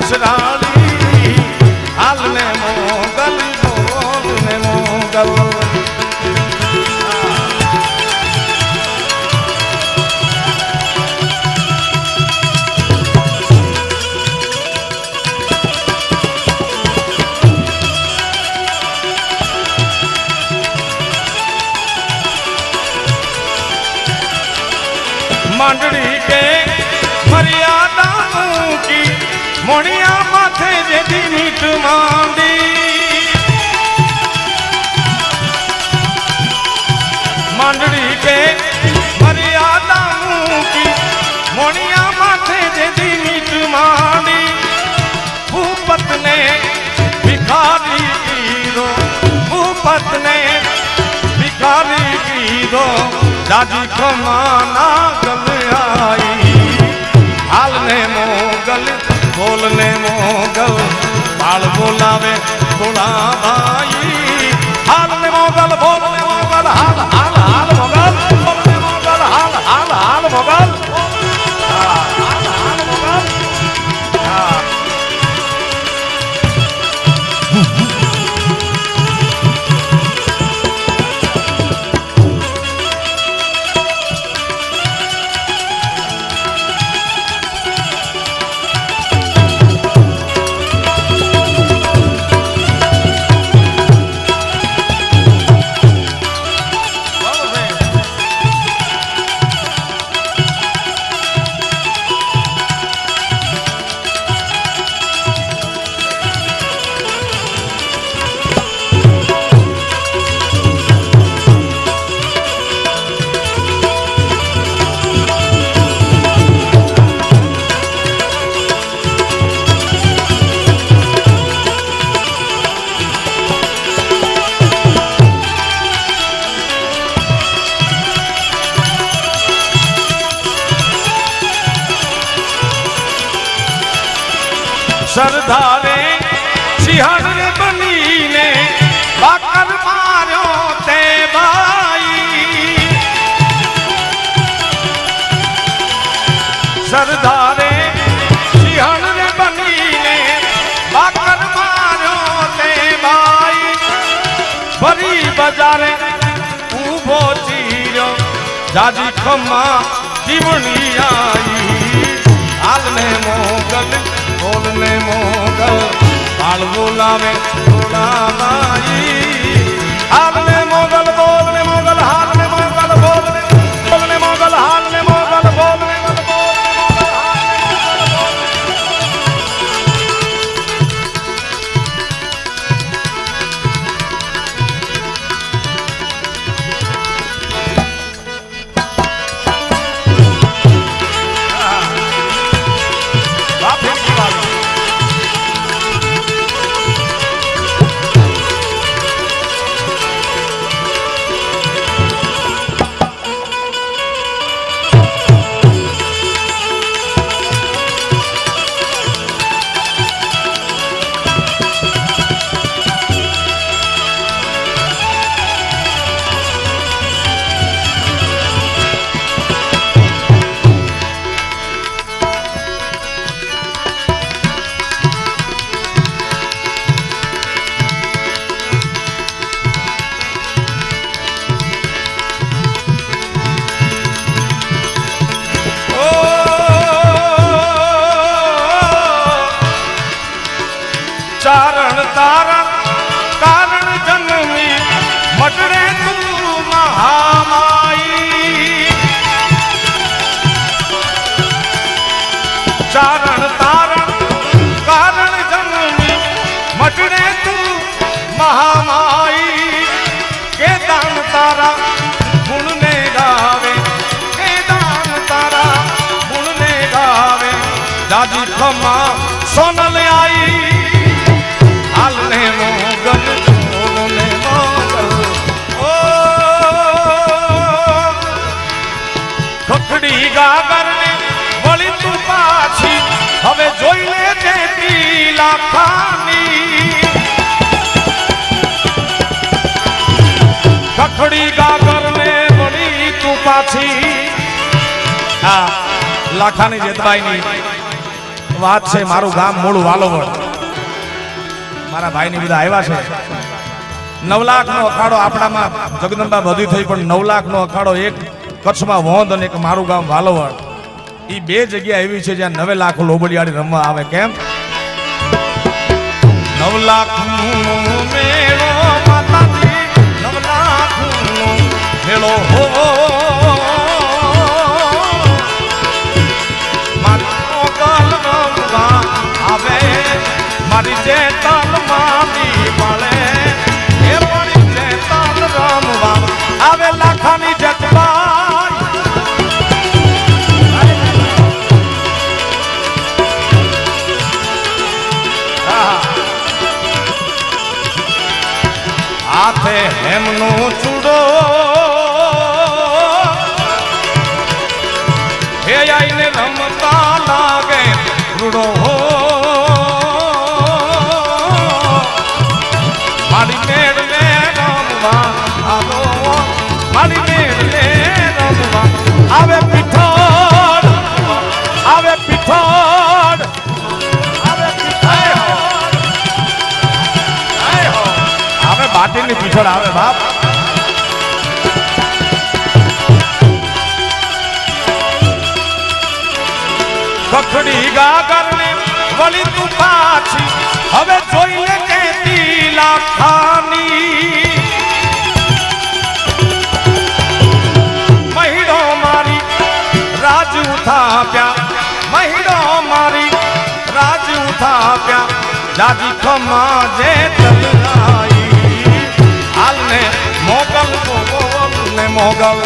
સસરાળી હાલને મોગલ બોલને મોગલ मंडड़ी के मर्यादा की मोड़िया माथे जेदी मीठ मांदी मंडड़ी के मर्यादा की मोड़िया माथे जेदी मीठ मांदी भूपत ने भिखारी कीरो भूपत ने भिखारी कीरो दादी कमाना गल आई हालने मोगल बोलने मोगल बाल बोलावे बोला भाई हालने मोगल बोलने मोगल हाल हाल हाल मोगल बोलने मोगल हाल हाल हाल मोगल हाल हाल मोगल सरदारे सिंहण बनी ने बाकर मारो ते भाई सरदारे सिंहण बनी ने बाकर मारो ते भाई बड़ी बाजारे ऊभो चीरो जाजी खमा जीवनी आई हालने मोगल बोलने मोगल बाल बोलावे बोला भाई हालने मोगल बोलने मोगल हालने मोगल बोलने मोगल हालने मोगल बोलने चारण तारण कारण जन्मी मटड़े तू महामाई चारण तारण कारण जन्मी मटड़े तू महामाई के दान तारा गुण ने गावे के दान तारा गुण ने गावे दादी खमा सोनल आई हालने मोगल बोलने मोगल ओ खखड़ी गागर ने वળી તું પાછી હવે જોઈ લે જેતી લાખાની ખખડી ગાગર ને વળી તું પાછી આ લાખાની જેતબાઈની વાત છે મારું ગામ મૂળ વાલોવડ. મારા ભાઈની બધા આવ્યા છે. 9 લાખનો અખાડો આપણામાં જગદંબા બધી થઈ, પણ 9 લાખનો અખાડો એક કચ્છમાં વોંધ અને એક મારું ગામ વાલોવડ. એ બે જગ્યા એવી છે જ્યાં 9 લાખ લોબડિયાળી રમવા આવે. કેમ? 9 લાખ મેળો માતાજી, 9 લાખ મેળો હો મારી જે તાલ મારી મળે એ મારી જે તાલ રમવા આવે લાખાની જગબાઈ. હાથે હેમનો ચૂડો હે આઈને રમતા લાગે રૂડો હો મારી મેળને રમવા આવો, મારી મેળને રમવા આવે પીઠોડ, આવે પીઠોડ, આવે પીઠોડ, આવે બાટીની પીઠોડ આવે બાપ. કખડી ગાગરને વળી તું પાછી હવે જોઈ લે કેતી લાખાની. મહિડો મારી રાજ ઉથાપ્યા, મહિડો મારી રાજ ઉથાપ્યા દાદી ખમા જે તલાઈ હાલને મોગલ ને મોગલ